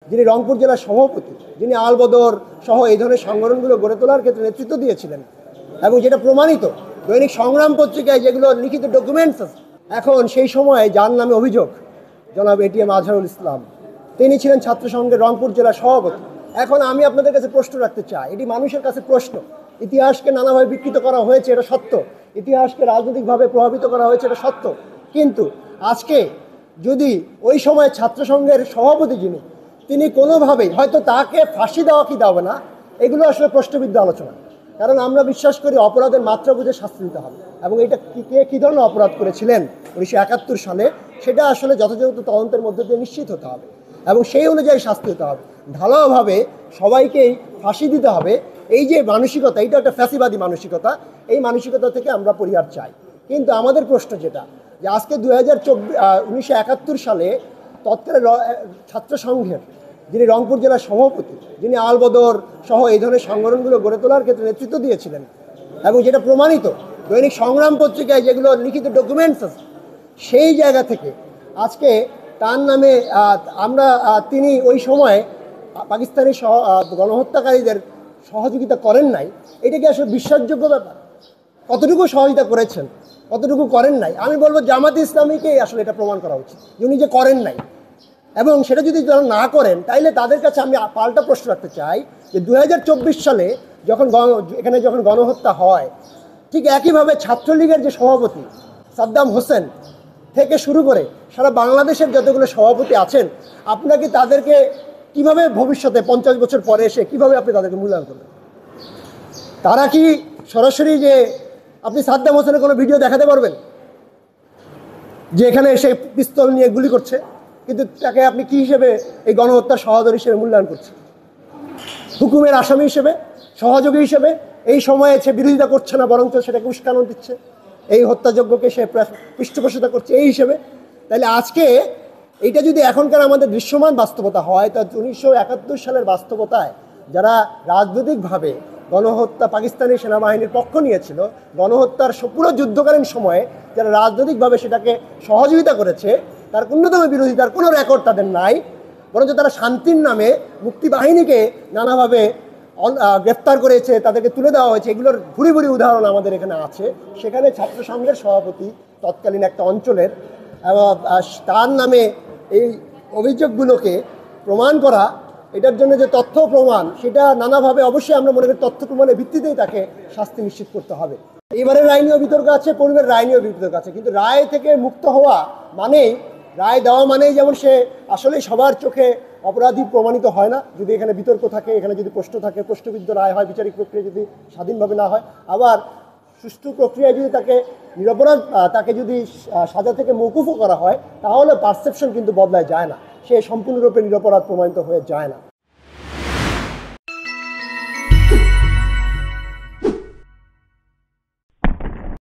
যিনি রংপুর জেলার সভাপতি, যিনি আলবদর সহ এই ধরনের সংগঠনগুলো গড়ে তোলার ক্ষেত্রে নেতৃত্ব দিয়েছিলেন এবং যেটা প্রমাণিত দৈনিক সংগ্রাম পত্রিকায় যেগুলো লিখিত ডকুমেন্টস আছে। এখন সেই সময়ে যার নামে অভিযোগ, জনাব এটিএম আজহারুল ইসলাম, তিনি ছিলেন ছাত্র সংঘের রংপুর জেলার সভাপতি। এখন আমি আপনাদের কাছে প্রশ্ন রাখতে চাই, এটি মানুষের কাছে প্রশ্ন। ইতিহাসকে নানাভাবে বিকৃত করা হয়েছে, এটা সত্য। ইতিহাসকে রাজনৈতিকভাবে প্রভাবিত করা হয়েছে, এটা সত্য। কিন্তু আজকে যদি ওই সময় ছাত্র সংঘের সভাপতি যিনি, তিনি কোনোভাবেই, হয়তো তাকে ফাঁসি দেওয়া কি দেওয়া না, এগুলো আসলে প্রশ্নবিদ্ধ আলোচনা। কারণ আমরা বিশ্বাস করি অপরাধের মাত্রা বুঝে শাস্তি দিতে হবে, এবং এটা কে কী ধরনের অপরাধ করেছিলেন 1971 সালে সেটা আসলে যথাযথ তদন্তের মধ্যে দিয়ে নিশ্চিত হতে হবে এবং সেই অনুযায়ী শাস্তি হতে হবে। ঢালাওভাবে সবাইকেই ফাঁসি দিতে হবে, এই যে মানসিকতা, এইটা একটা ফ্যাসিবাদী মানসিকতা। এই মানসিকতা থেকে আমরা পরিহার চাই। কিন্তু আমাদের প্রশ্ন যেটা, যে আজকে 1971 সালে তৎকালীন ছাত্র সংঘের যিনি রংপুর জেলার সভাপতি, যিনি আলবদর সহ এই ধরনের সংগঠনগুলো গড়ে তোলার ক্ষেত্রে নেতৃত্ব দিয়েছিলেন এবং যেটা প্রমাণিত দৈনিক সংগ্রাম পত্রিকায় যেগুলো লিখিত ডকুমেন্টস আছে, সেই জায়গা থেকে আজকে তার নামে তিনি ওই সময় পাকিস্তানি গণহত্যাকারীদের সহযোগিতা করেন নাই, এটা কি আসলে বিশ্বাসযোগ্য ব্যাপার? কতটুকু সহযোগিতা করেছেন, কতটুকু করেন নাই? আমি বলবো জামাতে ইসলামীকেই আসলে এটা প্রমাণ করা উচিত যে উনি যে করেন নাই, এবং সেটা যদি তারা না করেন তাইলে তাদের কাছে আমি পাল্টা প্রশ্ন রাখতে চাই যে 2024 সালে এখানে যখন গণহত্যা হয়, ঠিক একইভাবে ছাত্রলীগের যে সভাপতি সাদ্দাম হোসেন থেকে শুরু করে সারা বাংলাদেশের যতগুলো সভাপতি আছেন, আপনাকে তাদেরকে কিভাবে ভবিষ্যতে 50 বছর পরে এসে কিভাবে আপনি তাদেরকে মূল্যায়ন করবেন? তারা কি সরাসরি যে আপনি সাদ্দাম হোসেনের কোনো ভিডিও দেখাতে পারবেন যে এখানে এসে পিস্তল নিয়ে গুলি করছে, কিন্তু তাকে আপনি কি হিসেবে এই গণহত্যার সহযোগী হিসেবে মূল্যায়ন করছেন? হুকুমের আসামি হিসেবে, সহযোগী হিসেবে? এই সময়ে সে বিরোধিতা করছে না, বরঞ্চ সেটাকে উস্কানো দিচ্ছে, এই হত্যাযজ্ঞকে সে পৃষ্ঠপোষকতা করছে এই হিসেবে। তাহলে আজকে এইটা যদি এখনকার আমাদের দৃশ্যমান বাস্তবতা হয়, তা 1971 সালের বাস্তবতায় যারা রাজনৈতিকভাবে গণহত্যা, পাকিস্তানি সেনাবাহিনীর পক্ষ নিয়েছিল, গণহত্যার পুরো যুদ্ধকালীন সময়ে যারা রাজনৈতিকভাবে সেটাকে সহযোগিতা করেছে, তার ন্যূনতম বিরোধিতার কোনো রেকর্ড তাদের নাই, বরঞ্চ তারা শান্তির নামে মুক্তিবাহিনীকে নানাভাবে গ্রেফতার করেছে, তাদেরকে তুলে দেওয়া হয়েছে। এগুলোর ভুরি ভুরি উদাহরণ আমাদের এখানে আছে। সেখানে ছাত্র সংঘের সভাপতি তৎকালীন একটা অঞ্চলের, তার নামে এই অভিযোগগুলোকে প্রমাণ করা, এটার জন্য যে তথ্য প্রমাণ, সেটা নানাভাবে অবশ্যই আমরা মনে করি তথ্য প্রমাণের ভিত্তিতেই তাকে শাস্তি নিশ্চিত করতে হবে। এবারের রায় নিয়েও বিতর্ক আছে, পূর্বের রায় নিয়েও বিতর্ক আছে, কিন্তু রায় থেকে মুক্ত হওয়া মানেই, রায় দেওয়া মানেই যেমন সে আসলে সবার চোখে অপরাধী প্রমাণিত হয় না, যদি এখানে বিতর্ক থাকে, এখানে যদি প্রশ্ন থাকে, প্রশ্নবিদ্ধ রায় হয়, বিচারিক প্রক্রিয়া যদি স্বাধীনভাবে না হয়। আবার সুষ্ঠু প্রক্রিয়ায় যদি তাকে নিরপরাধ, তাকে যদি সাজা থেকে মওকুফও করা হয়, তাহলে পারসেপশন কিন্তু বদলায় যায় না, সে সম্পূর্ণরূপে নিরপরাধ প্রমাণিত হয়ে যায় না।